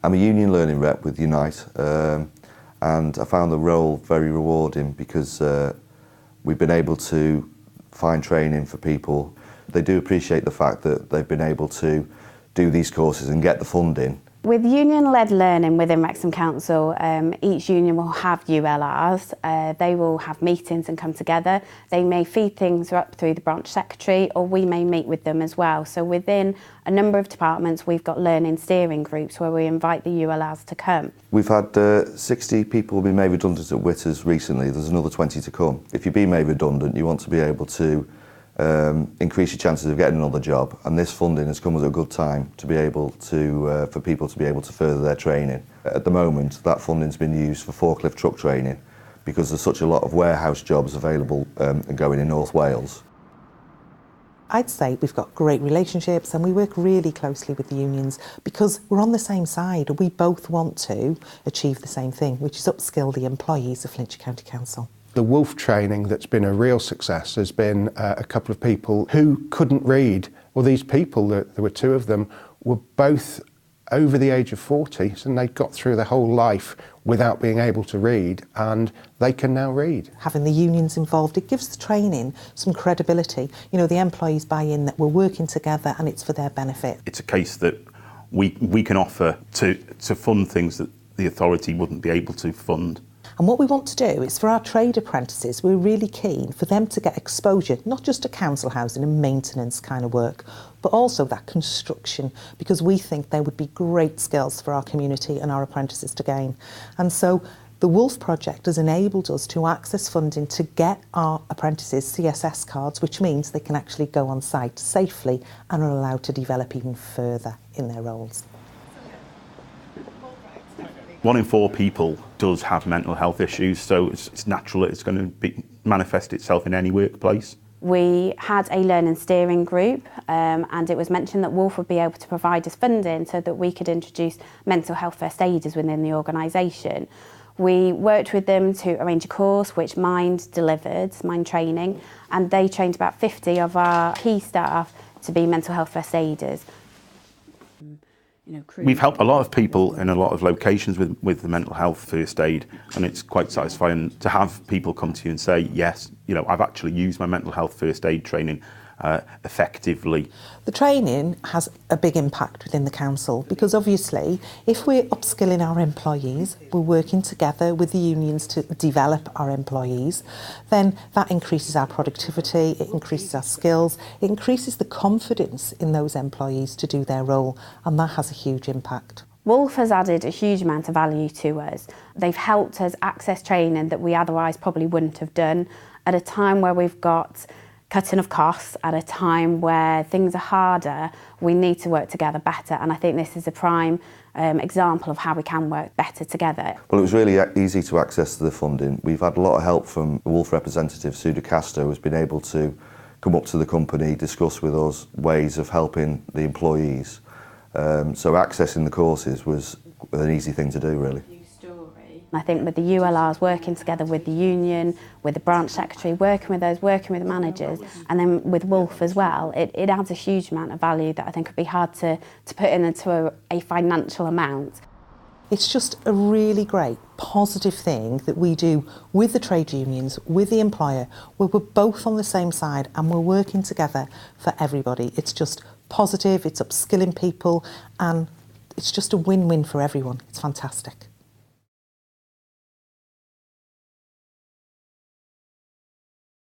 I'm a union learning rep with Unite, and I found the role very rewarding because we've been able to find training for people. They do appreciate the fact that they've been able to do these courses and get the funding. With union-led learning within Wrexham Council, each union will have ULRs. They will have meetings and come together. They may feed things up through the branch secretary, or we may meet with them as well. So within a number of departments, we've got learning steering groups where we invite the ULRs to come. We've had 60 people be made redundant at Whitters recently. There's another 20 to come. If you're being made redundant, you want to be able to increase your chances of getting another job, and this funding has come at a good time to be able to for people to be able to further their training. At the moment, that funding's been used for forklift truck training because there's such a lot of warehouse jobs available and going in North Wales. I'd say we've got great relationships and we work really closely with the unions because we're on the same side. We both want to achieve the same thing, which is upskill the employees of Flintshire County Council. The Wolf training that's been a real success has been a couple of people who couldn't read. Well, these people, there were two of them, were both over the age of 40, and they got through their whole life without being able to read, and they can now read. Having the unions involved, it gives the training some credibility. You know, the employees buy in that we're working together and it's for their benefit. It's a case that we can offer to fund things that the authority wouldn't be able to fund. And what we want to do is for our trade apprentices, we're really keen for them to get exposure, not just to council housing and maintenance kind of work, but also that construction, because we think they would be great skills for our community and our apprentices to gain. And so the Wolf project has enabled us to access funding to get our apprentices CSS cards, which means they can actually go on site safely and are allowed to develop even further in their roles. 1 in 4 people does have mental health issues, so it's natural that it's going to manifest itself in any workplace. We had a learning steering group and it was mentioned that Wolf would be able to provide us funding so that we could introduce mental health first aiders within the organisation. We worked with them to arrange a course which Mind delivered, Mind training, and they trained about 50 of our key staff to be mental health first aiders. We've helped a lot of people in a lot of locations with the mental health first aid, and it's quite satisfying to have people come to you and say, yes, you know, I've actually used my mental health first aid training effectively. The training has a big impact within the council because obviously if we're upskilling our employees, we're working together with the unions to develop our employees, then that increases our productivity, it increases our skills, it increases the confidence in those employees to do their role, and that has a huge impact. Wolf has added a huge amount of value to us. They've helped us access training that we otherwise probably wouldn't have done at a time where we've got cutting of costs, at a time where things are harder. We need to work together better, and I think this is a prime example of how we can work better together. Well, it was really easy to access the funding. We've had a lot of help from the Wolf representative, Sue Castro, who's been able to come up to the company, discuss with us ways of helping the employees. So accessing the courses was an easy thing to do, really. I think with the ULRs working together with the union, with the branch secretary, working with us, working with the managers, and then with Wolf as well, it adds a huge amount of value that I think would be hard to put into a financial amount. It's just a really great, positive thing that we do with the trade unions, with the employer, where we're both on the same side and we're working together for everybody. It's just positive, it's upskilling people, and it's just a win-win for everyone. It's fantastic.